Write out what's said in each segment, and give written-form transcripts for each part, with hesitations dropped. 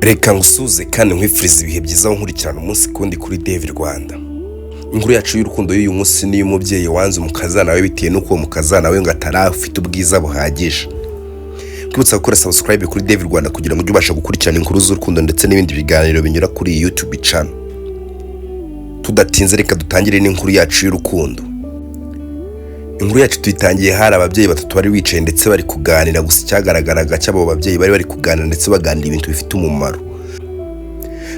Reka ngusuze kandi nkwifuriza ibihe byiza aho nkurikirana umunsi kundi kuri Dev Rwanda. Inkuru yacu y'urukundo y'uyu munsi ni y'umubyeyi wanze umukazanawe bitewe nuko umukazanawe ngo atarafite ubwiza buhagije. Kwibutsa gukora subscribe kuri Dev Rwanda kugira ngo ujye ubasha gukurikirana inkuru z'urukundo ndetse n'ibindi biganiro binyura kuri YouTube channel. Tudatinze reka dutangire n'inkuru yacu y'urukundo. Inkuru yacu tuyitangiye hari ababyeyi batatu bari bicaye ndetse bari kuganira, gusa cyagaragaraga cy'abo babyeyi bari kuganira ndetse baganira ibintu bifite umumaro.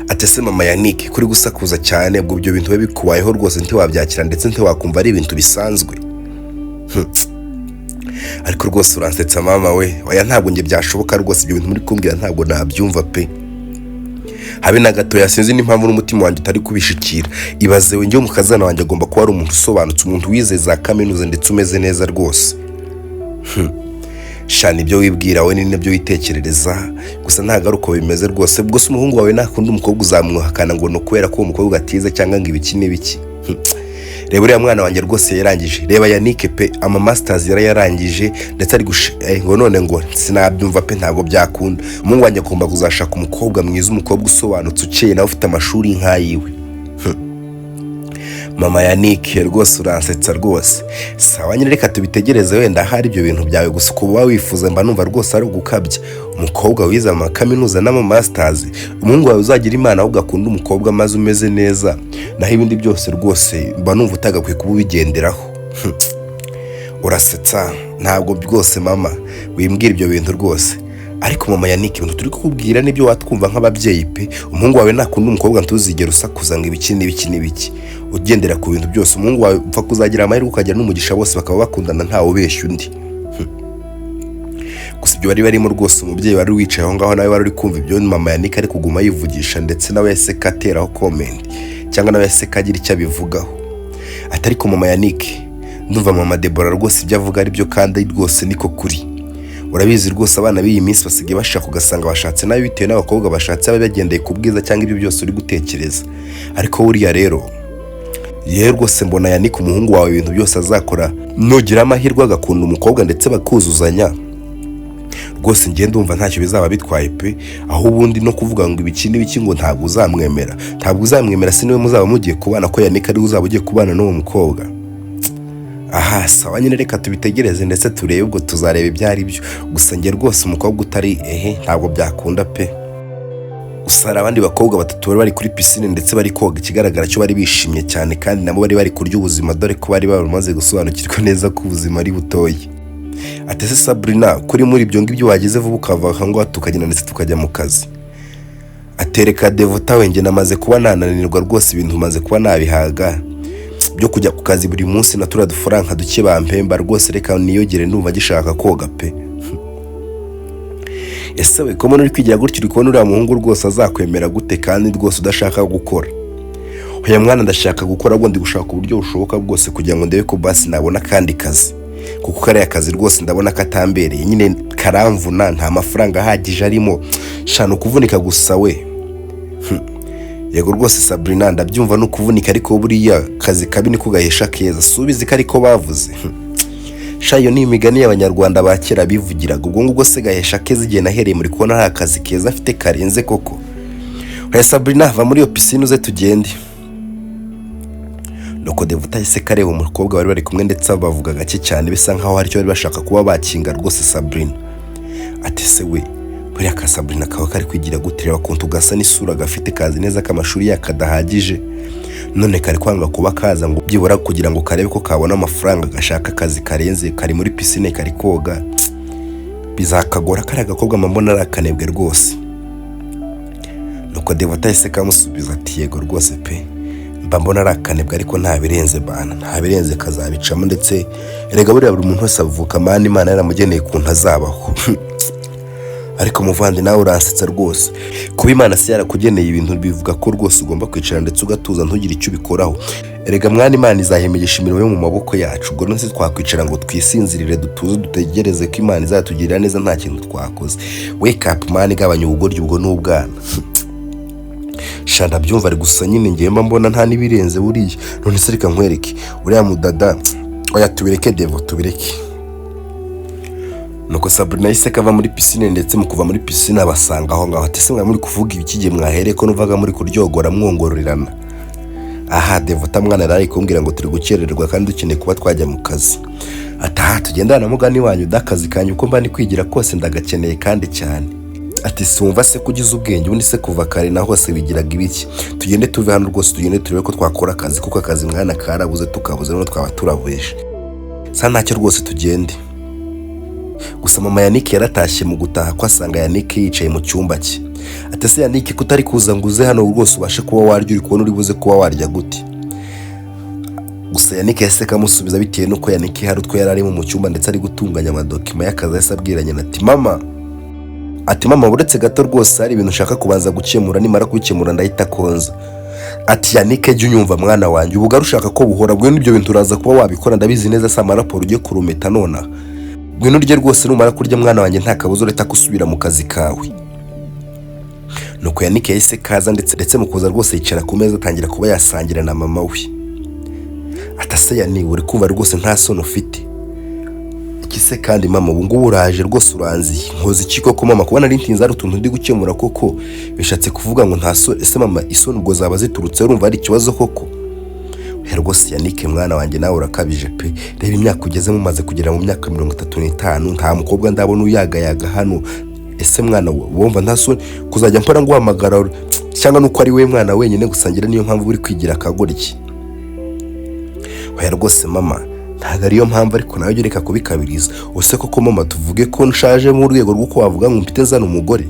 Atese mama Yannick kuri gusakuza cyane, ubwo ibyo bintu bikubayeho rwose ntiwabyakira ndetse ntiwakumva ari ibintu bisanzwe. Ariko rwose uransetsa mama we, oya ntabwo nge byashoboka rwose, ibyo bintu muri kumbwira ntabwo nabyumva pe. Habe na gato yasinze n'impamvu n'umutima wanjye utari kubishikira. Ibaze we ngiye umukazana wanjye agomba kuba ari umuntu usobanutse, umuntu wize za kaminuza ndetse umeze neza rwose. Shana ibyo wibwira we ni nabyo witekerereza, gusa ntago ari uko bimeze rwose. Ubwo se umuhungu wawe nakunda umukobwa uzamwuhakana ngo no kubera ko umukobwa atize cyangwa ngo ibiki n'ibiki. Reba uriya mwana wanjye rwose yarangije. Reba Yannick pe, ama masters yarayarangije ndetse ari ngo none ngo sinabyumva pe, ntago byakunda. Umuhungu wanjye agomba kuzashaka umukobwa mwiza, umukobwa usobanutse ukeye nawe ufite amashuri nkayiwe. Mama Yannick rwose uransetsa rwose. Sawa nyine reka tubitegereze, wenda hari ibyo bintu byawe, gusa kuba wifuza mba numva rwose ari ugukabya. Umukobwa wize ama kaminuza n'ama masters, umuhungu wawe uzagira imana ahubwo akunda umukobwa maze umeze neza, naho ibindi byose rwose mba numva utagakwiye kuba ubigenderaho. Urasetsa ntabwo rwose mama, wimbwira ibyo bintu rwose. Ariko mama Yannick ibintu turi kukubwira nibyo watwumva nk'ababyeyi pe. Umuhungu wawe nakunda umukobwa ntuzigera usakuza ngo ibiki n'ibiki. Ugendera ku bintu byose, umuhungu wawe upfa kuzagira amahirwe ukagira n'umugisha bose bakaba bakundana ntawe ubeshya undi. Gusa ibyo bari barimo rwose, umubyeyi wari wicaye aho ngaho nawe wari uri kumva ibyo mama Yannick ari kuguma yivugisha, ndetse nawe yaseka ateraho comment cyangwa nawe yaseka agira icyo abivugaho. Atari ko mama Yannick, ndumva mama Deborah rwose ibyo avuga ari byo kandi rwose niko kuri. Urabizi rwose abana b'iyi minsi basigaye bashaka ugasanga bashatse nabi bitewe n'abakobwa bashatse bagendeye ku bwiza cyangwa ibyo byose uri gutekereza. Ariko buriya rero rwose mbona Yannick umuhungu wawe ibintu byose azakora nugira amahirwe agakunda umukobwa ndetse bakuzuzanya, rwose ngende ndumva ntacyo bizaba bitwaye pe. Aho ubundi no kuvuga ngo ibiki n'ibiki ngo ntabwo uzamwemera, si niwe muzaba mugiye kubana ko Yannick ari uzaba ugiye kubana n'uwo mukobwa. Aha sawa nyine reka tubitegereze ndetse turebe, ubwo tuzareba ibyo ari byo. Gusa nge rwose umukobwa utari ntabwo byakunda pe. Usara abandi bakobwa batatu bari kuri piscine ndetse bari koga, ikigaragara cyo bari bishimye cyane kandi nabo bari kurya ubuzima, dore ko bari bamaze gusobanukirwa neza ko ubuzima ari butoyi. Atese Sabrina kuri muri ibyo ngibyo wageze vuba ukava aho tukagenda ndetse tukajya mu kazi. Atereka Devota wenge namaze kuba nananirwa rwose, ibintu maze kuba nabihaga byo kujya ku kazi buri munsi na tura dufaranga duke bampemba rwose, reka niyogere ndumva gishaka koga pe. Ese we ko muri kwigira gutyo uri kubona uriya muhungu rwose azakwemera gute kandi rwose udashaka gukora? Oya mwana ndashaka gukora, ahubwo ndi gushaka uburyo bushoboka bwose kugira ngo ndebe ko basi nabona kandi kazi, kuko kariya kazi rwose ndabona katambereye, nyine karamvuna, nta mafaranga ahagije arimo, shana kuvunika gusa we. Yego rwose Sabrina ndabyumva no kuvunika, ariko buriya kazi kabi niko gahesha keza, subizi kariko bavuze. Shayo ni imigani y'abanyarwanda bakera bivugiraga, ubwo ngubwo se gahesha keza igihe nahereye muri kubona hari akazi keza afite karenze koko. Oya Sabrina va muri iyo piscine uze tugende. Nuko Devota yise kareba umukobwa bari kumwe ndetse bavuga gake cyane, bisa nkaho hari cyo bari bashaka kuba bakinga rwose Sabrina. Atese we buriya ka Sabrina kawe kari kwigira guterera kontu gasa n'isura gafite kazi neza k'amashuri yakadahagije, none kari kwanga kuba kaza ngo byibura kugira ngo karebe ko kabona amafaranga gashaka akazi karenze, kari muri piscine kari koga. Bizakagora kari agakobwa mbona arakanebwe rwose. Nuko Devota yise kamusubiza ati yego rwose pe, mba mbona arakanebwe ariko ntabirenze bana, ntabirenze kazabicamo, ndetse erega buriya buri muntu wese avuka mani Imana yaramugeneye kuntu azabaho. Ariko muvandi nawe uransetsa rwose, kuba Imana se yarakugeneye ibintu bivuga ko rwose ugomba kwicara ndetse ugatuza ntugire icyo ubikoraho. Erega mwana Imana izahemegesha imirimo yo mu maboko yacu, ubwo none twakwicara ngo twisinzirire dutuze dutegereze ko Imana izatugirira neza nta kintu twakoze. Wake up man, igabanya ubugoryi ubwo n'ubwana. Shanda byumva ari gusa nyine ngemba mbona nta nibirenze buriya. None se reka nkwereke uriya mudada, oya tubireke Devo tubireke. nuko Sabrina yise kava muri piscine, ndetse mu kuva muri piscine abasanga aho ngaho. Ati se mwa muri kuvuga ibikigiye mwahereye ko nuvaga muri kuryogora mwongororerana? Aha Devota mwana yari kumbwira ngo turi gukererwa kandi dukeneye kuba twajya mu kazi. Ati tugendana mugani wanyu dakazi kanyu uko mba ni kwigira kose ndagakeneye kandi cyane. Ati sumva se kugize ubwenge ubundi se kuva kare na hose bigiraga ibiki? Tugende tuve hano rwose, tugende turebe ko twakora akazi kuko akazi mwana karabuze tukabuze no twaba turabuheje. Sa ntacyo rwose tugende. Gusa mama Yannick yaratashye mu gutaha ko asanga Yannick yicaye mu cyumba cye. Ati se Yannick kutari kuza nguze hano rwose ubashe kuba warya, uri kubona uri buze kuba warya gute? Gusa Yannick yase kamusubiza bitewe nuko Yannick hari utwo yarari mu cyumba ndetse ari gutunganya amadokima y'akazi. Yase abwiranye ati mama uretse gato rwose hari ibintu ushaka kubanza gukemura, nimara kubikemura ndahita konza. Ati Yannick jya unyumva mwana wanjye, ubuga rushaka ko buhora bwe n'ibyo bintu uraza kuba wabikora ndabizi neza. Sama raporo ugiye kurumeta nona bwino rye rwose numara kurya mwana wanjye nta kabuzo ureta kusubira mu kazi kawe. Nuko Yannick yahise kaza ndetse mu kuza rwose yicara ku meza atangira kuba yasangira na mama we. Atase Yannick uri kumva rwose nta sono ufite ikise kandi mama ubu ngubu uraje rwose uranzi nkoze iki koko mama kubona ari ntinza ari utuntu ndi gukemura koko bishatse kuvuga ngo nta so ese mama isoni ubwo zaba ziturutse urumva ari ikibazo koko? Rwose Yannick mwana wanjye nawe urakabije pe, reba imyaka ugezemo umaze kugera mu myaka 35 nta mukobwa ndabona uyagayaga hano. Ese mwana wumva nta soni kuzajya mpora nguhamagara cyangwa nuko ari we mwana wenyine gusangira niyo mpamvu uri kwigira akagoriki? Rwose mama ntago ariyo mpamvu, ariko nawe ureka kubikabiriza. Use koko mama tuvuge ko nshaje mu rwego rw'uko wavuga ngo mpite zana umugore?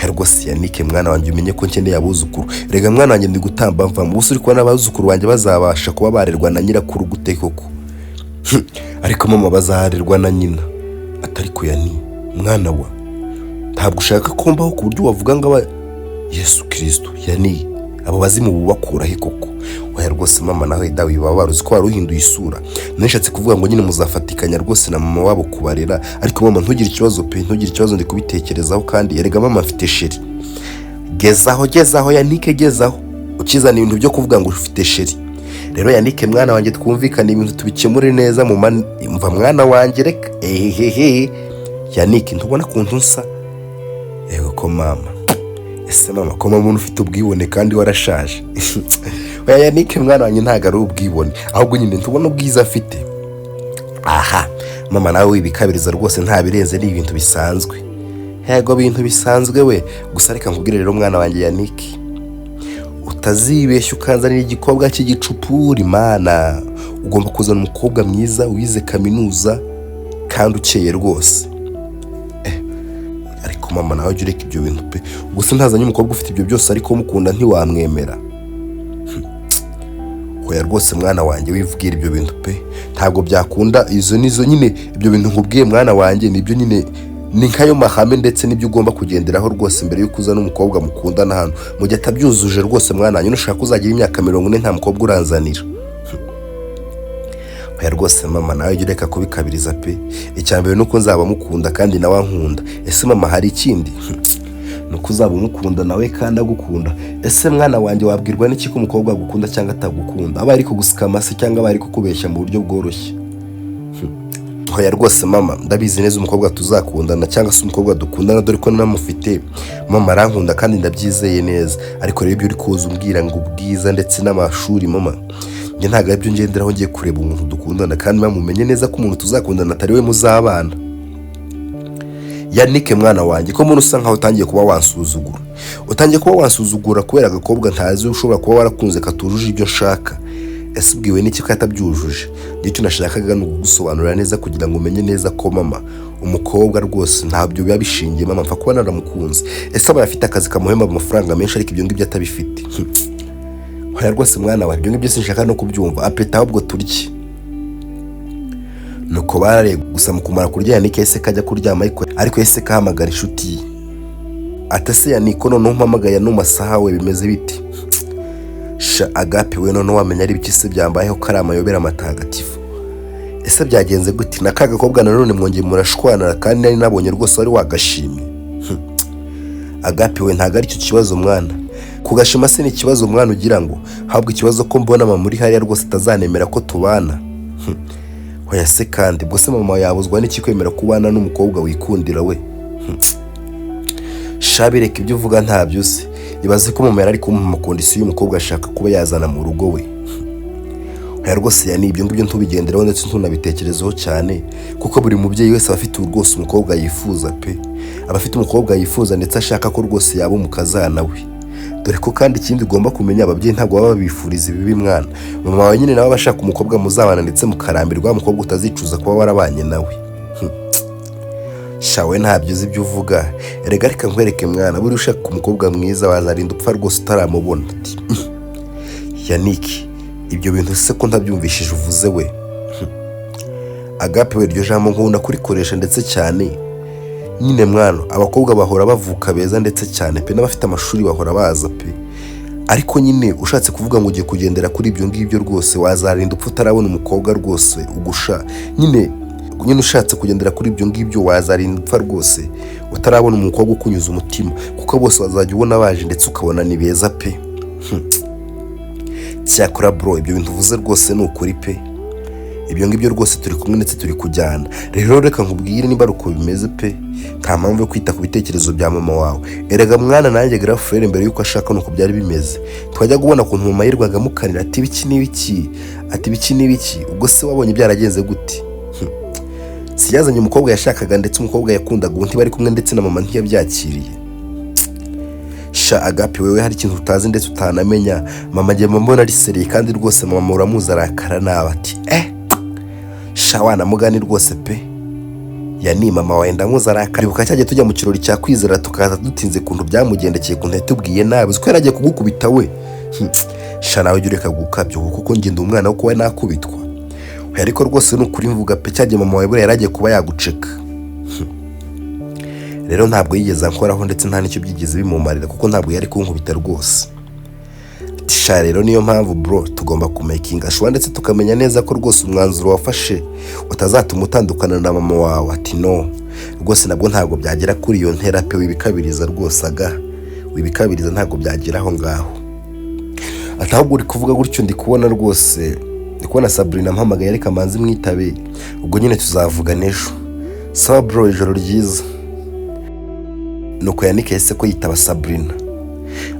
Rwose Yannick mwana wanjye umenye ko nkeneye abuzukuru. Rega mwana wanjye ndi gutamba mva mu busuri ko n'abazukuru wanjye bazabasha kuba barerwa na nyirakuru gute koko? Ariko mama bazaharerwa na nyina. Atari ko yani mwana wa ntabwo ushaka kumbaho ku buryo wavuga ngo aba Yesu Kristo yani abo bazimu bubakura he koko? Rwose mama nawe dawe babaruzi ko waruhinduye isura. Nishatse kuvuga ngo nyine muzafatikanya rwose na mama wabo kubarera, ariko mama ntugire ikibazo pe, ntugire ikibazo ndi kubitekerezaho kandi erega mama afite sheri. Gezaho Yannick gezaho ukizana ibintu byo kuvuga ngo ufite sheri. Rero Yannick mwana wanjye twumvikane ibintu tubikemure neza mu mva mwana wanjye reka Yannick ntubona kuntu nsa? Yego ko mama. Ese mama ko mama ufite ubwibone kandi warashaje? Yannick mwana wanjye ntago ari ubwibone ahubwo nyine ntubona ubwiza afite. Aha mama nawe wibikabiriza rwose nta birenze ni ibintu bisanzwe. Yego bintu bisanzwe we. Gusa reka nkubwire rero mwana wanjye Yannick utazibeshya ukanzanira igikobwa cy'igicupuri mana. Ugomba kuzana umukobwa mwiza wize kaminuza kandi ukeye rwose. Ariko mama nawe jya ureka ibyo bintu pe. Gusa ntazanye umukobwa ufite ibyo byose ariko mukunda ntiwamwemera. Rwose mwana wanjye wivugira ibyo bintu pe, ntabwo byakunda. Izo nizo nyine ibyo bintu nkubwiye mwana wanjye nibyo nyine ni nkayo mahame ndetse nibyo ugomba kugenderaho rwose mbere yuko uzana umukobwa mukundana hano. Mu gihe atabyujuje rwose mwana wanjye nushaka kuzagira imyaka 40 nta mukobwa uranzanira. Rwose mama nawe jya ureka kubikabiriza pe. Icyambere nuko nzaba mukunda kandi nawe ankunda. Ese mama hari ikindi? Nuko uzaba umukunda nawe kandi agukunda. Ese mwana wanjye wabwirwa n'iki ko umukobwa agukunda cyangwa atagukunda? Aba ari kugusika se cyangwa aba ari kukubeshya mu buryo bworoshye? Rwose mama ndabizi neza umukobwa tuzakundana cyangwa se umukobwa dukundana dore ko namufite. Mama arankunda kandi ndabyizeye neza, ariko rero ibyo uri kuza umbwira ngo ubwiza ndetse n'amashuri mama njye ntago aribyo ngenderaho ngiye kureba umuntu dukundana kandi mumenye neza ko umuntu tuzakundana atari we muzabana. Yannick mwana wanjye ko umuntu usa nkaho utangiye kuba wansuzugura. Utangiye kuba wansuzugura kubera agakobwa ntazi ushobora kuba warakunze katujuje ibyo nshaka. Ese ubwiwe n'iki ko atabyujuje? Nicyo nashakaga no kugusobanurira neza kugira ngo umenye neza ko mama umukobwa rwose ntabyo biba bishingiye mama mfa kuba naramukunze. Ese aba afite akazi kamuhemba amafaranga menshi ariko ibyo ngibyo atabifite? Rwose mwana wanjye ibyo ngibyo sinshaka no kubyumva. Apeta ahubwo turye. Nuko barare gusa mu kumara kurya Yannick yese kajya kuryama ariko yese kahamagara inshuti. Atase Yannick none mpamagaye no masaha we bimeze biti? Agape we none wamenya ari bikise byambayeho karama yobera amatagatifu. Ese byagenze gute? Nakaga kobwa none mwongeye murashwana kandi nari nabonye rwose wari wagashimye. Agape we ntago ari cyo kibazo mwana. Kugashima se ni ikibazo mwana ugira ngo habwo ikibazo ko mbona mama muri hariya rwose atazanemera ko tubana. Hoya se kandi ubwo se mama yabuzwa n'iki kwemera kubana n'umukobwa wikundira we? Shabireka ibyo uvuga ntabyo se. Ibaze ko mama yari kumpa amakondisiyo y'umukobwa ashaka kuba yazana mu rugo we. Hoya rwose yani ibyo ngibyo ntubigenderaho ndetse ntunabitekerezeho cyane, kuko buri mubyeyi wese aba afite rwose umukobwa yifuza pe. Aba afite umukobwa yifuza ndetse ashaka ko rwose yaba umukazana we. Dore ko kandi ikindi ugomba kumenya, ababyeyi ntabwo baba babifuriza ibibi mwana. Mama wawe nyine nawe abashaka umukobwa muzabana ndetse mukarambirwa, umukobwa utazicuza kuba warabanye nawe. Shawe ntabyo uzi ibyo uvuga. Erega reka nkwereke mwana, buri ushaka umukobwa mwiza wazarinda upfa rwose utaramubona. Yaniki, ibyo bintu se ko ntabyumvishije uvuze we? Agape we iryo jambo nkunda kurikoresha ndetse cyane. Nyine mwana, abakobwa bahora bavuka beza ndetse cyane pe, n'abafite amashuri bahora baza pe. Ariko nyine ushatse kuvuga ngo ugiye kugendera kuri ibyo ngibyo rwose wazarinda upfa utarabona umukobwa rwose ugusha. Nyine ushatse kugendera kuri ibyo ngibyo wazarinda upfa rwose utarabona umukobwa ukunyuza umutima, kuko bose wazajya ubona baje ndetse ukabona ni beza pe. Cyakora bro, ibyo bintu uvuze rwose ni ukuri pe. Ibyo ngibyo rwose turi kumwe ndetse turi kujyana. Rero reka nkubwire niba uko bimeze pe, nta mpamvu yo kwita ku bitekerezo bya mama wawe. Erega mwana, nanjye girafrere mbere yuko ashaka nuko byari bimeze. Twajya kubona ukuntu mama yirwaga mukanira ati biki n'ibiki, ati biki n'ibiki. Ubwo se wabonye byaragenze gute? Si yazanye umukobwa yashakaga ndetse umukobwa yakundaga, ubu ntibari kumwe ndetse na mama ntiyabyakiriye. Sha Agape, wewe hari ikintu utazi ndetse utanamenya. Mama ngiye mbona ari seriye kandi rwose mama uramuzi arakara nawe ati sha wana mugani rwose pe. Yani mama wawe ndamuzi arakara. Ibuka cyagiye tujya mu kirori cya Kwizera tukaza dutinze kuntu byamugendekeye kuntu yatubwiye nabi, uko yaragiye kugukubita we. Sha nawe ureka gukabyo kuko ngenda umwana wo kuba nakubitwa. Ariko rwose ni ukuri mvuga pe, cyagiye mama wawe buriya yaragiye kuba yaguceka. Rero ntabwo yigeze ankoraho ndetse nta nicyo byigeze bimumarira, kuko ntabwo yari kunkubita rwose. Sha rero niyo mpamvu bro tugomba kumakinga sure ndetse tukamenya neza ko rwose umwanzuro wafashe utazatuma utandukana na mama wawe. Ati no rwose nabwo ntabwo byagera kuri iyo ntera pe, wibikabiriza rwose wibikabiriza ntabwo byagera aho ngaho. Atahubwo uri kuvuga gutyo ndi kubona rwose, ndi kubona Sabrina mpamagaye, reka manzi mwitabe ubwo nyine tuzavuga n'ejo. Sawa bro, ijoro ryiza. Nuko Yannick yese ko yitaba Sabrina.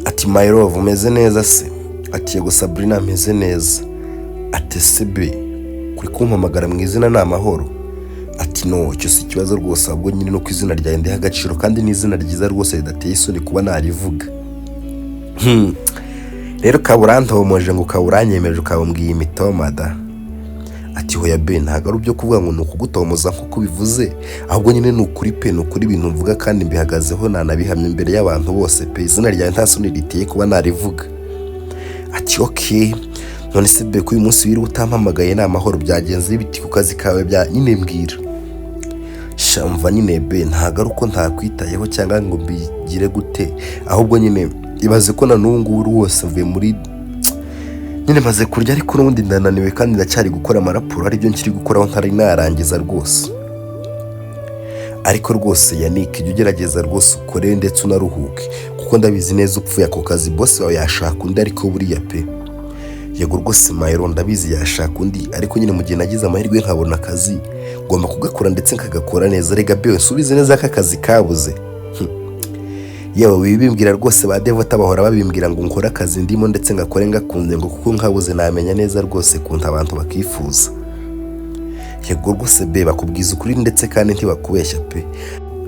Ati my love umeze neza se? Ati yego Sabrina ameze neza. Ati sebe kuri kumpamagara mu izina ni amahoro? Ati no, icyo si ikibazo rwose, ahubwo nyine no ku izina ryawe ndiha agaciro kandi ni izina ryiza rwose ridateye isoni kuba narivuga. Rero kaburantomoje ngo kaburanyemeje ukabambwiye imitomada. Ati hoya be, ntago ari byo kuvuga ngo nukugutomoza nkuko bivuze, ahubwo nyine ni ukuri pe, ni ukuri ibintu mvuga kandi mbihagazeho nanabihamye imbere y'abantu bose pe, izina ryawe nta soni riteye kuba narivuga. Ati okay, none se be ko uyu munsi wiri utampamagaye ni amahoro, byagenze biti ku kazi kawe bya nyine mbwira. Shamva nyine be, ntago ari uko ntakwitayeho cyangwa ngo mbigire gute, ahubwo nyine ibaze ko na n'ubu rwose mvuye muri nyine maze kurya, ariko n'ubundi ndananiwe kandi ndacyari gukora amaraporo, ari byo nkiri gukoraho ntari narangiza rwose. Ariko rwose Yannick ujye ugerageza rwose ukore ndetse unaruhuke, kuko ndabizi neza upfuye ako kazi boss wawe yashaka undi, ariko buriya pe yego rwose Mayro ndabizi yashaka undi, ariko nyine mu gihe nagize amahirwe nkabona akazi ngomba kugakora ndetse nkagakora neza. Rega be subize neza aka kazi kabuze. Yewe wibimbwira rwose ba Devota bahora babimbwira ngo nkora akazi ndimo ndetse ngakore ngakunze, ngo kuko nkabuze namenya neza rwose kunta abantu bakifuza. Yego rwose be bakubwiza ukuri ndetse kandi ntibakubeshya pe.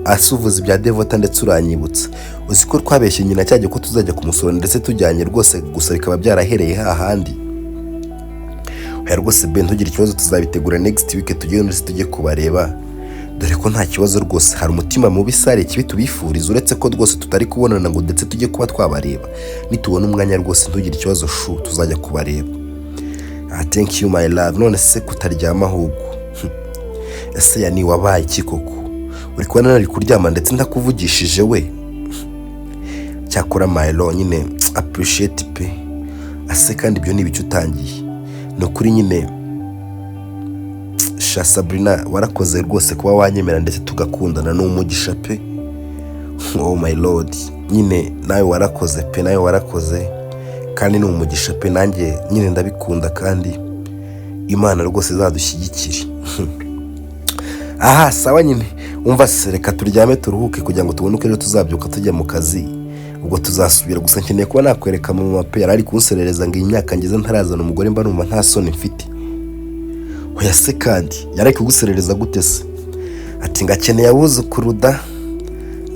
Asuvuze bya Devota ndetse uranyibutsa, uzi ko twabeshye nyina cyajye ko tuzajya kumusura ndetse tujyanye rwose, gusa bikaba byarahereye hahandi. Hoya rwose be ntugire ikibazo, tuzabitegura next week tujye ndetse tujye kubareba, dore ko nta kibazo rwose, hari umutima mubi sare kibi tubifuriza, uretse ko rwose tutari kubonana ngo ndetse tujye kuba twabareba. Nitubona umwanya rwose ntugire ikibazo shu tuzajya kubareba. Thank you my love. None se kutaryama ahubwo ese yani wabaye iki koko? Uri kubona nari kuryama ndetse ndakuvugishije we? Cyakora my love nyine appreciate pe. Ase kandi ibyo ni ibice utangiye, no kuri nyine sha Sabrina warakoze rwose kuba wanyemera ndetse tugakundana, n'umugisha pe. Oh my lord, nyine nawe warakoze pe, nawe warakoze kandi n'umugisha pe, nanjye nyine ndabikunda kandi Imana rwose izadushyigikire. aha sawa nyine umva se reka turyame turuhuke kugira ngo tubone uko ejo tuzabyuka tujya mu kazi ubwo tuzasubira gusa nkeneye kuba nakwereka mu mapera ari kunserereza ngo iyi myaka ngeze ntarazana umugore mba numva nta soni mfite oya se kandi yari kuguserereza gute se ati ngakeneye abuzukuru da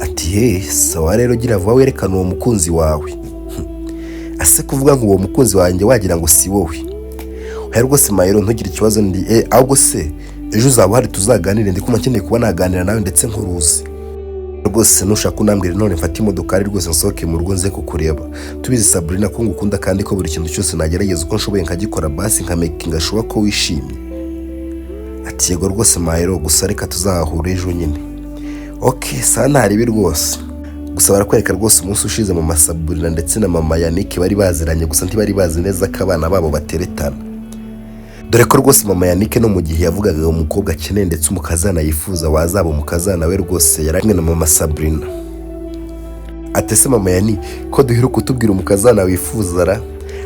ati sawa rero gira vuba werekana uwo mukunzi wawe ase kuvuga ngo uwo mukunzi wanjye wagira ngo si wowe oya rwose mayero ntugire ikibazo ndi ahubwo se ejo uzaba hari tuzaganire ndi kuma nkeneye kuba naganira nawe ndetse nkuruzi rwose nushaka unambwira none mfata imodoka ari rwose nsohoke mu rugo nze kukureba tubizi Sabrina ko ngukunda kandi ko buri kintu cyose nagerageza uko nshoboye nkagikora basi nkamakinga shuwa ko wishimye ati yego rwose mayero gusa reka tuzahura ejo nyine okay sana hari rwose gusa barakwereka rwose umunsi ushize mu Sabrina ndetse na mama Yannick bari baziranye gusa ntibari bazi neza ko abana babo bateretana dore ko rwose mama Yannick no mu gihe yavugaga umukobwa akeneye ndetse umukazana yifuza wazaba umukazana we rwose yaramwe na mama Sabrina atese mama Yannick ko duhiruka kutubwira umukazana wifuza ra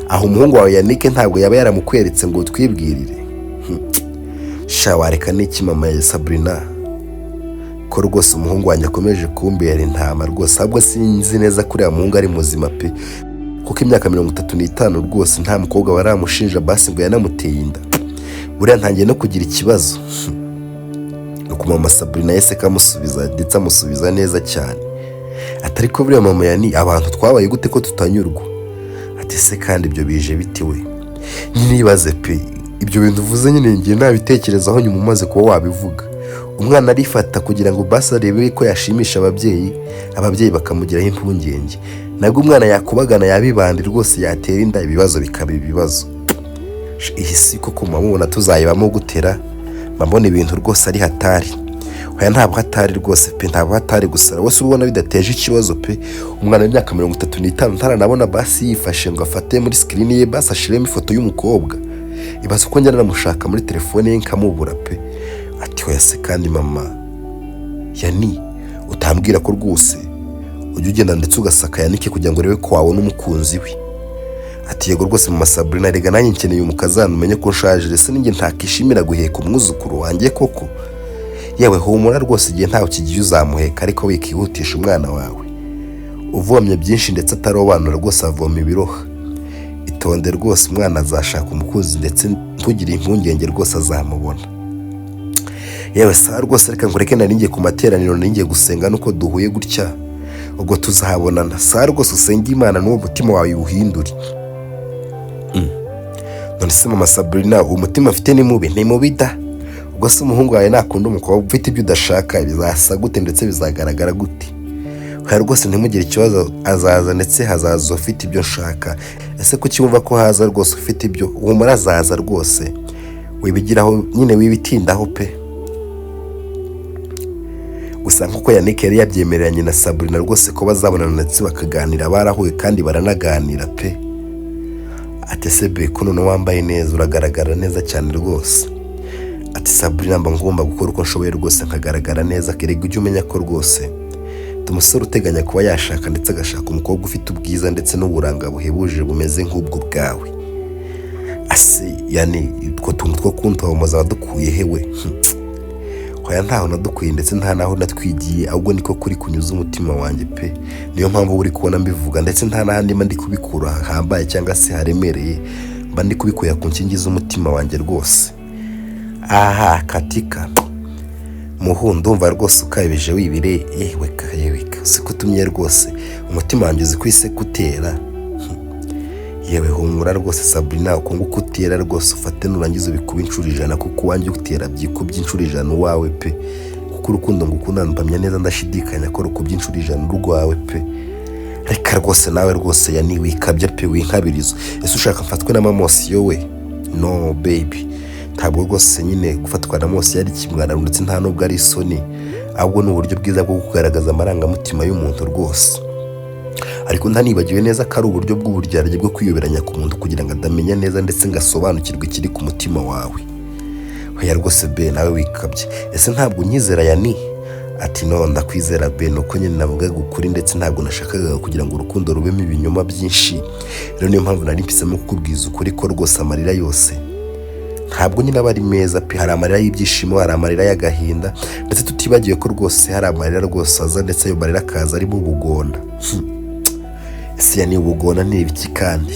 aho umuhungu wawe Yannick ntabwo yaba yaramukweretse ngo twibwirire shawareka n'iki mama ya Sabrina ko rwose umuhungu wanjye akomeje kumbera intama rwose ahubwo sinzi neza kuri muhungu ari muzima pe kuko imyaka 35 rwose nta mukobwa waramushinja basi ngo yanamuteye inda buriya ntangiye no kugira ikibazo nuko mama Sabrina yese kamusubiza ndetse amusubiza neza cyane atari ko buriya mama yani abantu twabaye gute ko tutanyurwa ati se kandi ibyo bije bitiwe nibaze pe ibyo bintu uvuze nyine ngiye nabitekerezaho nyuma umaze kuba wabivuga umwana arifata kugira ngo basi arebe ko yashimisha ababyeyi bakamugiraho impungenge nabwo umwana yakubagana yabibandi rwose yatera inda ibibazo bikaba ibibazo iyi si koko mubona tuzayibamo gutera mbona ibintu rwose ari hatari oya ntabwo hatari rwose pe ntabwo hatari gusara wese ubona bidateje ikibazo pe umwana w'imyaka 35 ntaranabona basi yifashe ngo afate muri screen ye basi ashiremo ifoto y'umukobwa ibaze uko njyana namushaka muri telefone ye nkamubura pe ati oya se kandi mama yani utambwira ko rwose ujye ugenda ndetse ugasaka Yannick kugira ngo urebe ko wabona umukunzi we ati yego rwose mama Sabrina rega nanjye nkeneye umukazana umenye ko nshaje rese ninjye ntakishimira guheka umwuzukuru wanjye koko yewe humura rwose igihe ntawe kigiye uzamuheka ariko wikihutisha umwana wawe uvomye byinshi ndetse atarobanura rwose avoma ibiroha itonde rwose umwana azashaka umukunzi ndetse ntugire impungenge rwose azamubona yewe saa rwose reka ngureke naringiye ku materaniro naringiye gusenga nuko duhuye gutya ubwo tuzahabonana saa rwose usenga Imana n'uwo mutima wawe uhindure none se mama Sabrina umutima afite ni mubi da ubwo se umuhungu wawe nakunda umukobwa ufite ibyo udashaka bizasa gute ndetse bizagaragara gute oya rwose ntimugire ikibazo azaza ndetse hazaza ufite ibyo nshaka ese kuki wumva ko haza rwose ufite ibyo uwo murazaza rwose wibigiraho nyine wibitindaho pe gusa nkuko Yannick yari yabyemereranye na Sabrina rwose ko bazabonana ndetse bakaganira barahuye kandi baranaganira pe ati sebe ko none wambaye neza uragaragara neza cyane rwose ati Sabrina mba ngomba gukora uko nshoboye rwose nkagaragara neza kerega ujye umenya ko rwose umusore uteganya kuba yashaka ndetse agashaka umukobwa ufite ubwiza ndetse n'uburanga buhebuje bumeze nk'ubwo bwawe ase yani utwo tuntu two kuntomoza wadukuye hewe oya ntaho nadukuye ndetse nta naho natwigiye ahubwo niko kuri kunyuza umutima wanjye pe niyo mpamvu uri kubona mbivuga ndetse nta nahandi mba ndi kubikura hambaye cyangwa se haremereye mba ndi kubikuya ku nkingi z'umutima wanjye rwose aha katika muhundo umva rwose ukabije wibire yewe sikutumye rwose umutima wanjye uzi kwise kutera yewe humura rwose Sabrina uko ngukutera rwose ufate nurangiza ubikuba inshuro 100 kuko wanjye utera byikubye inshuro 100 wawe pe kuko urukundo ngukunda mpamya neza ndashidikanya ko rukubye inshuro 100 rwawe pe reka rwose nawe rwose yani wikabye pe winkabirizo ese ushaka mfatwe n'amamosiyo we no baby ntabwo rwose nyine gufatwa na mose yari kimwana ndetse nta nubwo ari isoni ahubwo n'uburyo bwiza bwo kugaragaza amarangamutima y'umuntu rwose ariko ntanibagiwe neza ko ari uburyo bw'uburyarya bwo kwiyoberanya ku muntu kugira ngo adamenya neza ndetse ngasobanukirwe ikiri ku mutima wawe oya rwose be nawe wikabye ese ntabwo unyizera yani ati no ndakwizera be nuko nyine navugaga ukuri ndetse ntabwo nashakaga kugira ngo urukundo rubemo ibinyoma byinshi rero niyo mpamvu nari mpisemo kukubwiza ukuri ko rwose amarira yose ntabwo nyine aba ari meza pe. Hari amarira y'ibyishimo, hari amarira y'agahinda, ndetse tutibagiwe ko rwose hari amarira rwose aza, ndetse ayo marira akaza arimo ubugona. Ese ya ni ubugona ni ibiki kandi?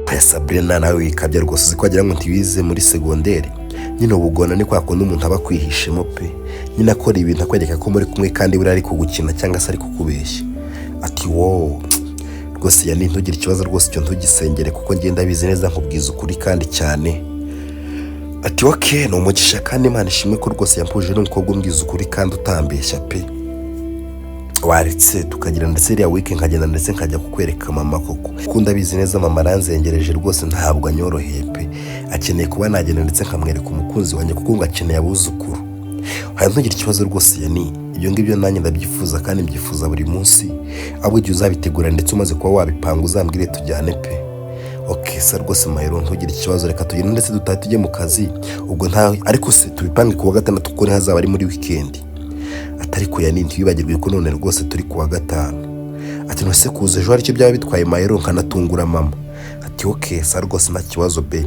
Aya Sabrina nawe wikabya rwose, uzi ko wagira ngo ntiwize muri segonderi. Nyine ubugona ni kwa kundi umuntu aba akwihishemo pe, nyine akora ibintu akwereka ko muri kumwe kandi buri ari kugukina cyangwa se ari kukubeshya. Ati wow, rwose ya ni ntugire ikibazo rwose, icyo ntugisengere kuko ngenda bizi neza nkubwiza ukuri kandi cyane. Ati okay, ni umugisha kandi Imana ishimwe ko rwose yampuje n'umukobwa umbwiza ukuri kandi utambeshya pe. Waretse tukagira ndetse iriya week nkagenda ndetse nkajya kukwereka mama koko kuko ndabizi neza mama aranzengereje rwose, ntabwo anyoroheye pe. Akeneye kuba nagenda ndetse nkamwereka umukunzi wanjye kuko ngo akeneye abuzukuru. Ntugire ikibazo rwose ya ni ibyo ngibyo nanjye ndabyifuza kandi mbyifuza buri munsi. Ahubwo igihe uzabitegura ndetse umaze kuba wabipanga uzambwire tujyane pe. Okay sa rwose mahero, ntugire ikibazo, reka tugende ndetse dutahe tujye mu kazi ubwo ntawe, ariko se tubipange ku wa gatandatu kuko hazaba ari muri weekend. Atari ko ya ni ntibibagirwe ko none rwose turi ku wa gatanu. Ati no se kuza ejo aricyo byaba bitwaye mahero nkanatungura mama. Ati okay sa rwose nta kibazo be,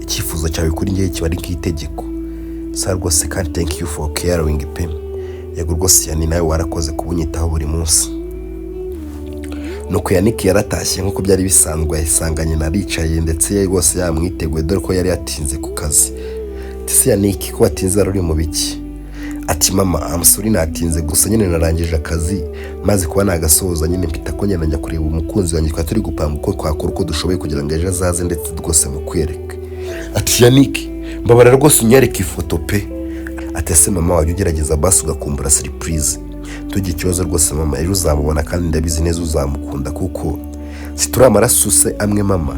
icyifuzo cyawe kuri njye kiba ari nk'itegeko. Sa rwose kandi thank you for caring pe. Yego rwose ya ni nawe warakoze kubunyitaho buri munsi. Nuko Yannick yaratashye nkuko byari bisanzwe, yasanganye naricaye ndetse rwose yamwiteguye dore ko yari yatinze ku kazi. Ati Yannick ko watinze ari mu biki? Ati mama amusuri natinze gusa nyine narangije akazi maze kuba nagasoza nyine mpita ko nyine njya kureba umukunzi wanjye, twa turi gupanga uko twakora uko dushoboye kugira ngo ejo azaze ndetse rwose mukwereke. Ati Yannick mbabara rwose unyereke ifoto pe. Ati se mama wajya ugerageza basi ugakumbura surprise. Tujye ikibazo rwose mama ejo uzamubona kandi ndabizi neza uzamukunda kuko situra amaraso se amwe mama.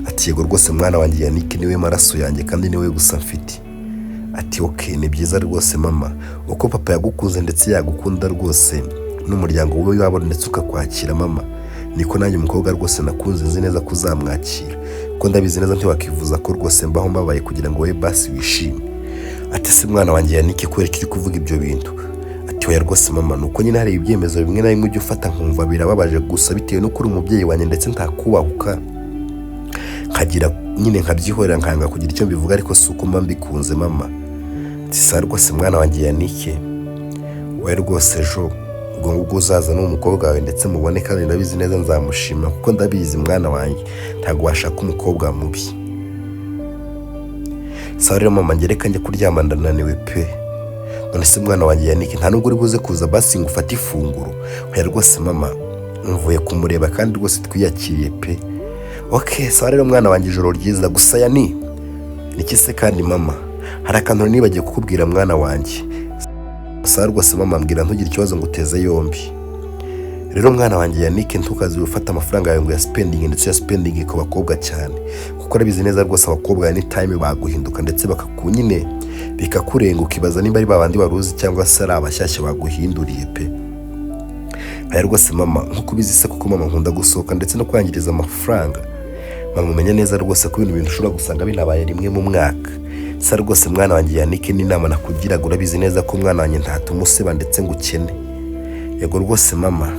Ati yego rwose mwana wanjye Yannick niwe maraso yanjye kandi niwe gusa mfite. Ati okay ni byiza rwose mama uko papa yagukunze ndetse yagukunda rwose n'umuryango wowe wabo ndetse ukakwakira mama, niko nanjye umukobwa rwose nakunze nzi neza kuzamwakira ko ndabizi neza ntiwakivuza ko rwose mbaho mbabaye kugira ngo wowe basi wishime. Ati se mwana wanjye Yannick kwereka iri kuvuga ibyo bintu? Ati oya rwose mama nuko nyine hari ibyemezo bimwe na bimwe ujya ufata nkumva birababaje gusa bitewe no kuri umubyeyi wanjye ndetse ntakubahuka nkagira nyine nkabyihorera nkanga kugira icyo mbivuga, ariko si uko mba mbikunze mama. Ati sa rwose mwana wanjye Yannick we rwose ejo ubwo ngubwo uzaza n'umukobwa wawe ndetse mubone kandi ndabizi neza nzamushima kuko ndabizi mwana wanjye ntabwo washaka umukobwa mubi. Sa rero mama ngereka njye kuryama ndananiwe pe. None se mwana wanjye Yannick nta nubwo uri buze kuza basi ngo ufate ifunguro? Oya rwose mama mvuye kumureba kandi rwose twiyakiriye pe. Okay sa rero mwana wanjye ijoro ryiza gusa Yani niki se kandi mama hari akantu nibagiye kukubwira mwana wanjye. Sa rwose mama mbwira ntugire ikibazo ngo uteze yombi. Rero mwana wanjye Yannick ntukazi ufata amafaranga yawe ngo ya spending ndetse ya spending ku bakobwa cyane kuko arabizi neza rwose abakobwa any time baguhinduka ndetse bakakunyine bikakurenga ukibaza nimba ari babandi baruzi cyangwa se ari abashyashya baguhinduriye pe. Aya rwose mama nkuko ubizi se kuko mama nkunda gusohoka ndetse no kwangiriza amafaranga. Mama umenye neza rwose ko ibintu ushobora gusanga binabaye rimwe mu mwaka. Sa rwose mwana wanjye Yannick n'inama nakugiraga urabizi neza ko mwana wanjye ntatumusiba ndetse ngo ukene. Yego rwose mama.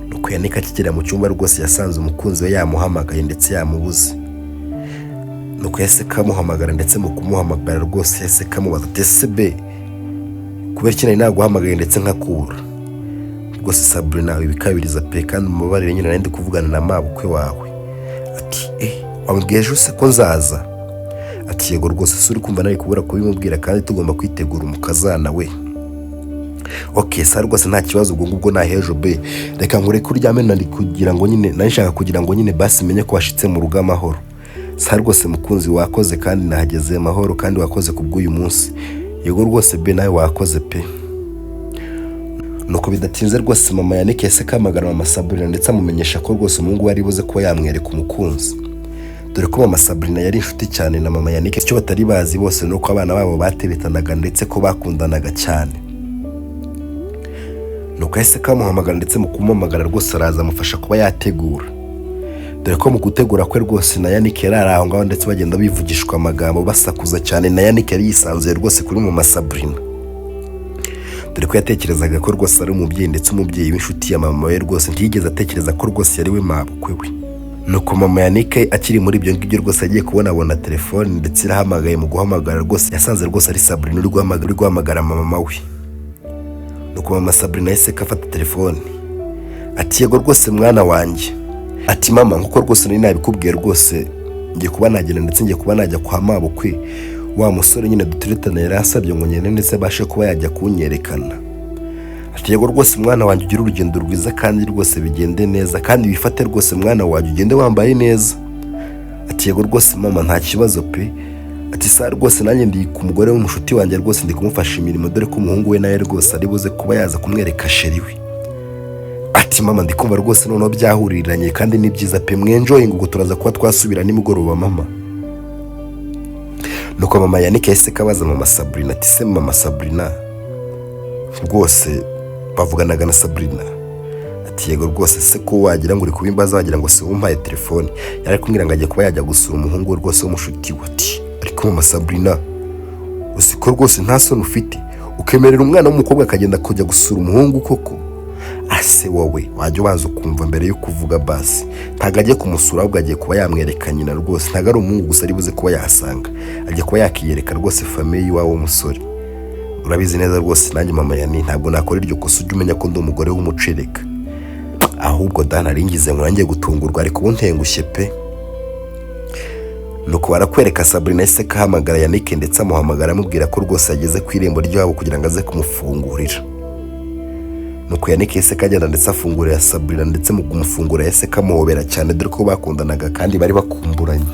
Nuko Yannick akigera mu cyumba rwose yasanze umukunzi we yamuhamagaye ndetse yamubuze. Nuko yese kamuhamagara ndetse mu kumuhamagara rwose yese kamubaza ati ese be kubera iki nari naguhamagaye ndetse nkakura? Rwose Sabrina ibikabiriza pe kandi umubarire nyine nari ndi kuvugana na mabukwe wawe. Ati wambwiye ejo se ko nzaza? Ati yego rwose se uri kumva nari kubura kubimubwira kandi tugomba kwitegura umukazanawe. Okay sa rwose nta kibazo ubwo ngubwo na hejo be reka nkure kuryame nari kugira ngo nyine nashaka kugira ngo nyine basi menye ko washitse mu rugo amahoro. Sa rwose mukunzi wakoze kandi nahageze amahoro kandi wakoze kubw'uyu munsi. Yego rwose be nawe wakoze pe. Nuko bidatinze rwose mama Yannick yese kamagara mama Sabrina ndetse amumenyesha ko rwose umuhungu wari buze kuba yamwereka umukunzi. Dore ko mama Sabrina yari inshuti cyane na mama Yannick, icyo batari bazi bose nuko abana babo bateretanaga ndetse ko bakundanaga cyane. Nuko yese kamuhamagara ndetse mu kumuhamagara rwose araza amufasha kuba yategura. Dore ko mu gutegura kwe rwose na Yannick yari aho ngaho ndetse bagenda bivugishwa amagambo basakuza cyane na Yannick yari yisanzuye rwose kuri mama Sabrina. Dore ko yatekerezaga ko rwose ari umubyeyi ndetse umubyeyi w'inshuti ya mama we rwose ntiyigeze atekereza ko rwose yari we mabukwe we. nuko mama Yannick akiri muri ibyo ngibyo rwose agiye kubona telefone ndetse irahamagaye. Mu guhamagara rwose yasanze rwose ari Sabrina uri guhamagara mama we. Nuko mama Sabrina yahise afata telefone ati yego rwose mwana wanjye, ati mama nkuko rwose nari nabikubwiye rwose ngiye kuba nagenda ndetse ngiye kuba najya kwa mabukwe wa musore nyine duturetana yari asabye ngo ngende ndetse abashe kuba yajya kunyerekana. Ati yego rwose mwana wanjye ugira urugendo rwiza kandi rwose bigende neza kandi bifate rwose mwana wanjye ugende wambaye neza. Ati yego rwose mama nta kibazo pe. Ati sa rwose nanjye ndi ku mugore w'umushuti wanjye rwose ndi kumufasha imirimo dore ko umuhungu we nawe rwose ari buze kuba yaza kumwereka sheri we. Ati mama ndikumva rwose noneho byahuriranye kandi ni byiza pe, mwenjoyinga ubwo turaza kuba twasubira nimugoroba mama. Nuko mama Yannick yahise kabaza mama Sabrina ati se mama Sabrina rwose bavuganaga na Sabrina? Ati yego rwose se ko wagira ngo uri kubimbaza wagira ngo se umpaye telefone, yari kumbwira ngo agiye kuba yajya gusura umuhungu we rwose w'umushuti we. Ati ariko mama Sabrina usiko rwose nta soni ufite ukemerera umwana w'umukobwa akagenda kujya gusura umuhungu koko? Ase wowe wajya ubanza ukumva mbere yo kuvuga basi, ntago agiye kumusura ahubwo agiye kuba yamwereka nyina rwose, ntago ari umuhungu gusa ari buze kuba yahasanga, agiye kuba yakiyereka rwose famiye y'iwabo w'umusore. Urabizi neza rwose nanjye mama Yani ntabwo nakora iryo kosa, ujye umenya ko ndi umugore w'umucereka. Ahubwo nari ngize ngo nanjye gutungurwa ariko buntengushye pe. Nuko barakwereka Sabrina yahise ahamagara Yannick ndetse amuhamagara amubwira ko rwose yageze ku irembo ryabo kugira ngo aze kumufungurira. Nuko Yannick yahise agenda ndetse afungurira Sabrina ndetse mu kumufungura yahise amuhobera cyane dore ko bakundanaga kandi bari bakumburanye.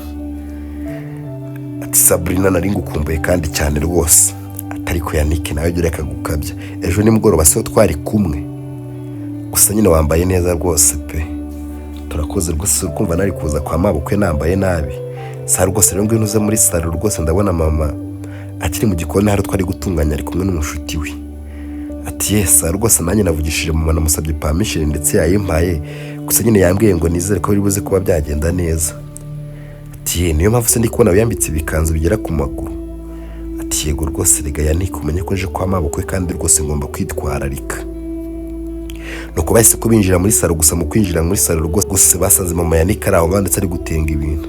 Ati Sabrina nari ngukumbuye kandi cyane rwose. Ariko Yannick nawe jya ureka gukabya, ejo nimugoroba se twari kumwe gusa nyine wambaye neza rwose pe. Turakoze rwose ukumva nari kuza kwa mabukwe nambaye nabi. Sa rwose rero ngwino uze muri salo rwose ndabona mama akiri mu gikoni hari twari gutunganya ari kumwe n'umushuti we. Ati yes rwose nanjye navugishije mama namusabye permission ndetse yayimpaye gusa nyine yambwiye ngo nizere ko biri buze kuba byagenda neza. Ati niyo mpamvu se ndi kubona yambitse ibikanzu bigera ku maguru. Ati yego rwose rega Yannick umenye ko nje kwa mabukwe kandi rwose ngomba kwitwararika. Nuko bahise ko binjira muri salo gusa mu kwinjira muri salo rwose basanze mama Yannick ari aho ndetse ari gutenga ibintu.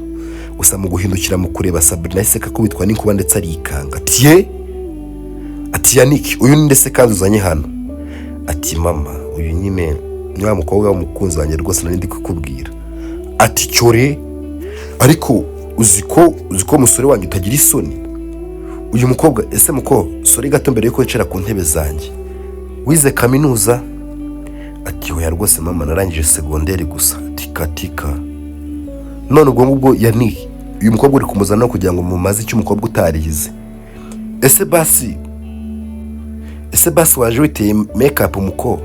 Gusa mu guhindukira mu kureba Sabrina yahise akubitwa n'inkuba ndetse arikanga. Ati ye? Ati Yannick uyu ni ndetse kandi uzanye hano? Ati mama uyu nyine ni wa mukobwa w'umukunzi wanjye rwose nari ndi kukubwira. Ati cyore ariko uziko umusore wanjye utagira isoni. Uyu mukobwa ese muko sori gato mbere yuko yicara ku ntebe zanjye wize kaminuza? Ati oya rwose mama narangije segonderi gusa. Tika none ubwo ngubwo Yannick uyu mukobwa uri kumuzana kugira ngo mumaze icyo umukobwa utarihize? Ese basi waje witeye makeup muko?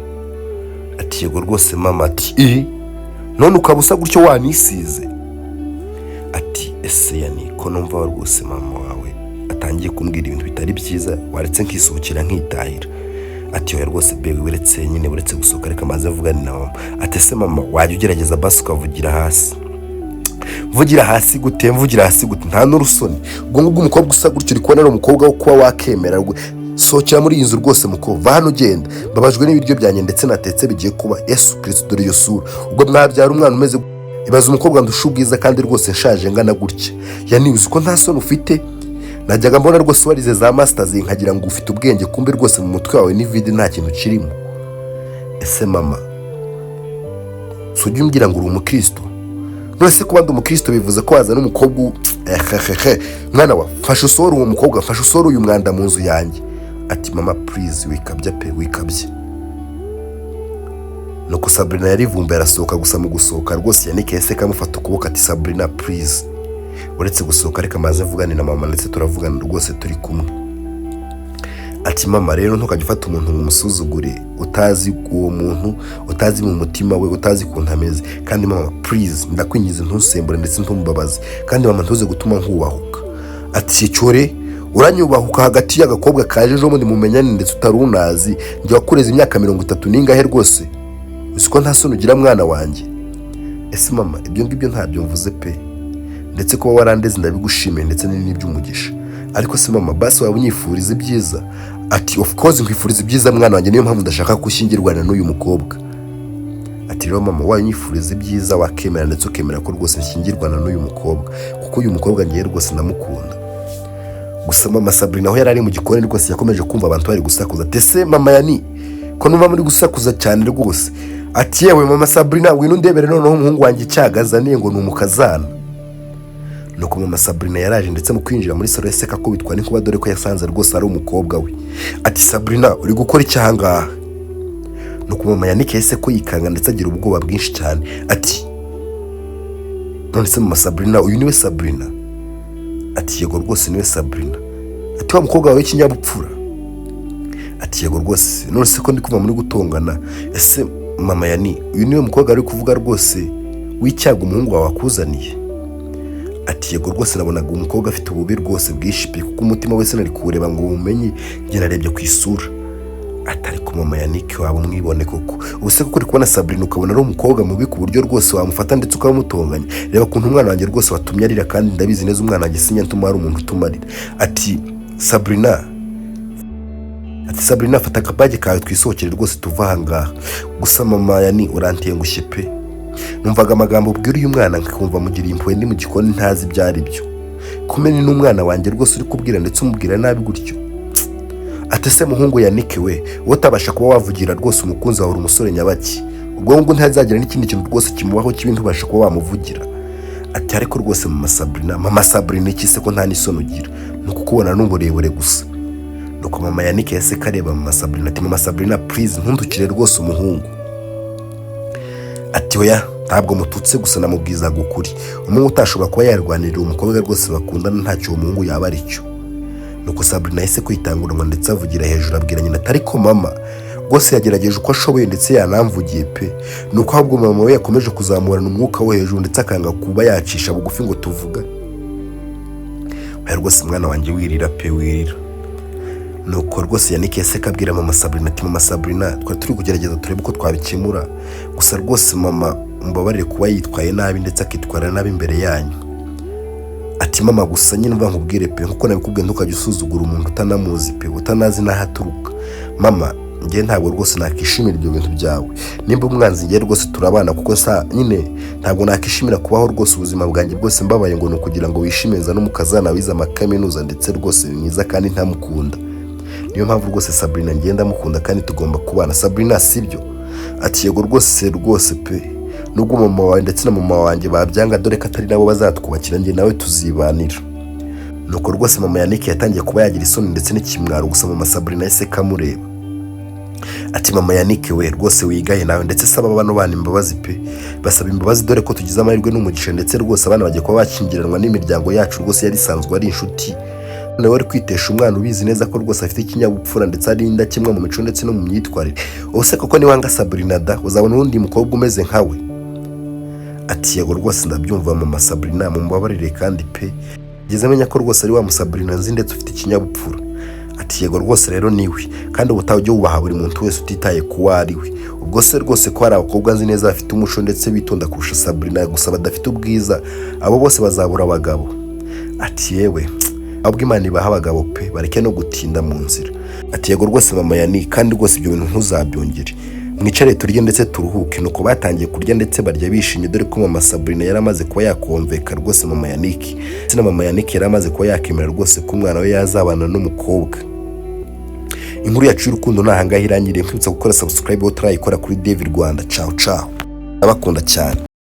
Ati yego rwose mama. Ati none ukabusa gutyo wanisize? Ati ese Yannick ko numva rwose mama wawe atangiye kumbwira ibintu bitari byiza waretse nkisohokera nkitahira. Ati oya rwose bebe uretse nyine uretse gusohoka reka maze avugane na mama. Ati se mama wajya ugerageza basi ukavugira hasi? Vugira hasi gute? Mvugira hasi gute? Nta n'urusoni ubwo ngubwo umukobwa usa gutyo uri kubona ari umukobwa wo kuba wakemera. Sohokera muri iyi nzu rwose muko, va hano ugenda, babajwe n'ibiryo byanjye ndetse natetse bigiye kuba. Yesu Kristo dore iyo sura ubwo mwabyara umwana umeze ibaza umukobwa ndusha ubwiza kandi rwose nshaje ngana gutya. Yani uzi ko nta soni ufite? Najyaga mbona rwose warize za masters nkagira ngo ufite ubwenge kumbe rwose mu mutwe wawe ni vide nta kintu kirimo. Ese mama sujya umbwira ngo uri umukristo? None se kuba ndi umukristo bivuze ko wazana umukobwa mwana wa fasha usoro uwo mukobwa, fasha usoro uyu mwanda mu nzu yanjye. Ati mama please wikabya pe wikabye. Nuko Sabrina yarivumba arasohoka gusa mu gusohoka rwose Yannick yahise kamufata ukuboko ati Sabrina please uretse gusohoka reka maze mvugane na mama ndetse turavugana rwose turi kumwe. Ati mama rero ntukajya ufata umuntu mu musuzugure utazi uwo muntu, utazi mu mutima we, utazi kuntu ameze. Kandi mama please ndakwingiza ntusembure ndetse ntumbabaze kandi mama ntuze gutuma nkubahuka. Ati cyore uranyubahuka hagati y'agakobwa kaje ejo mundi mumenyane ndetse utarunazi njye wakureza imyaka 30 ningahe rwose? Usiko nta soni ugira mwana wanjye? Ese mama ibyo ngibyo ntabyo mvuze pe, ndetse ko warandeze ndabigushimiye ndetse n'ibyumugisha. Ariko se mama basi waba unyifuriza ibyiza? Ati of course nkwifuriza ibyiza mwana wanjye, niyo mpamvu ndashaka kushyingirwana n'uyu mukobwa. ati rero mama wanyifuriza ibyiza wakemera ndetse ukemera ko rwose nshyingirwana n'uyu mukobwa kuko uyu mukobwa ngiye rwose ndamukunda. Gusa mama Sabrina aho yari ari mu gikoni rwose yakomeje kumva abantu bari gusakuza, tese mama Yani ko numva muri gusakuza cyane rwose. Ati yewe mama Sabrina ngwino ndebere noneho umuhungu wanjye cyagazaniye ngo numukazana. Nuko mama Sabrina yaraje ndetse mu kwinjira muri salo yaseka ko bitwa n'inkuba dore ko yasanze rwose ari umukobwa we. Ati Sabrina uri gukora iki ahangaha? Nuko mama Yannick yahise ko yikanga ndetse agira ubwoba bwinshi cyane. Ati none se mama Sabrina uyu niwe Sabrina? Ati yego rwose niwe Sabrina. Ati wa mukobwa wawe w'ikinyabupfura? Ati yego rwose none se ko ndi kuva muri gutongana. Ese mama Yani uyu niwe mukobwa ari kuvuga rwose w'icyago umuhungu wawe akuzaniye? Ati yego rwose nabonaga umukobwa afite ububi rwose bwishipe kuko umutima wese nari kuwureba ngo umenye njye narebye ku isura. Atari ku mama Yannick waba mwibone koko ubuse kuko uri kubona Sabrina ukabona ari umukobwa mubi ku buryo rwose wamufata ndetse ukamutonganya. Reba kuntu umwana wanjye rwose watumye arira kandi ndabizi neza umwana wanjye sinya ntuma ari umuntu utumarira. Ati Sabrina fata akabage kawe twisohokere rwose tuva ahangaha. Gusa mama Yani urantengushye pe, numvaga amagambo ubwira uyu mwana nkumva mugiriye impuhwe ndi mu gikoni ntazi ibyo ari byo. Kumenya n'umwana wanjye rwose uri kubwira ndetse umubwira nabi gutyo. Ati se muhungu Yannick we utabasha kuba wavugira rwose umukunzi wawe umusore nyabaki ubwo ngo ntazagira n'ikindi kintu rwose kimubaho kibintu ubasha kuba wamuvugira. Ati ariko rwose mama Sabrina iki se ko nta n'isoni ugira nuko kubona n'uburebure gusa. Nuko mama Yannick yase kareba mama Sabrina ati mama Sabrina please ntundukire rwose umuhungu. Ati oya ntabwo mututse gusa namubwizaga ukuri umuhungu utashobora kuba yarwanirira umukobwa rwose bakundana ntacyo umuhungu yaba ari cyo. Nuko Sabrina yahise kwitangurwa ndetse avugira hejuru abwira nyina atari ko mama rwose yagerageje uko ashoboye ndetse yanamvugiye pe. Nuko ahubwo mama we yakomeje kuzamurana umwuka wo hejuru ndetse akanga kuba yacisha bugufi ngo tuvuga. Rwose mwana wanjye wirira pe wirira. Nuko rwose Yannick yahise kabwira mama Sabrina ati mama Sabrina twari turi kugerageza turebe uko twabikemura gusa rwose mama umbabarire kuba yitwaye nabi ndetse akitwara nabi imbere yanyu. Ati mama gusa nyine mva nkubwire pe nkuko nabikubwiye ntukajya usuzugura umuntu utanamuzi pe utanazi naho aturuka. Mama ngiye ntabwo rwose nakishimira ibyo bintu byawe nimba umwanzi ngiye rwose turabana kuko nyine ntabwo nakishimira kubaho rwose ubuzima bwanjye bwose mbabaye ngo nukugira ngo wishimeza n'umukazana wize amakaminuza ndetse rwose mwiza kandi ntamukunda. Niyo mpamvu rwose Sabrina ngenda mukunda kandi tugomba kubana. Sabrina sibyo? Ati yego rwose pe nubwo mama wawe ndetse na mama wanjye babyanga dore ko atari nabo bazatwubakira njye nawe tuzibanira. Nuko rwose mama Yannick yatangiye kuba yagira isoni ndetse n'ikimwaro gusa mama Sabrina yahise kamureba. Ati mama Yannick we rwose wigaye nawe ndetse saba bano bana imbabazi pe basaba imbabazi dore ko tugize amahirwe n'umugisha ndetse rwose abana bagiye kuba bakingiranwa n'imiryango yacu rwose yari isanzwe ari inshuti. Nawe ari kwitesha umwana ubizi neza ko rwose afite ikinyabupfura ndetse ari indakemwa mu mico ndetse no mu myitwarire. Ubuse koko ni wanga Sabrina da uzabona undi mukobwa umeze nkawe? Ati yego rwose ndabyumva mama Sabrina mumbabarire kandi pe ngeze menya ko rwose ari wa Sabrina nzi ndetse ufite ikinyabupfura. Ati yego rwose rero niwe kandi ubutaha ujye wubaha buri muntu wese utitaye kuwa ari we. Ubwo se rwose ko hari abakobwa nzi neza bafite umuco ndetse bitonda kurusha Sabrina gusa badafite ubwiza abo bose bazabura abagabo. Ati yewe ahubwo Imana ibaha abagabo pe bareke no gutinda mu nzira. Ati yego rwose mama Yani kandi rwose ibyo bintu ntuzabyongere mwicare turye ndetse turuhuke. Nuko batangiye kurya ndetse barya bishimye dore ko mama Sabrina yaramaze kuba yakonveka rwose mama Yannick ndetse na mama Yannick yaramaze kuba yakemera rwose ko umwana we yazabana n'umukobwa. Inkuru yacu y'urukundo nahangaho irangiriye. Nkwibutsa gukora subscribe utarayikora kuri David Rwanda. Ciao abakunda cyane.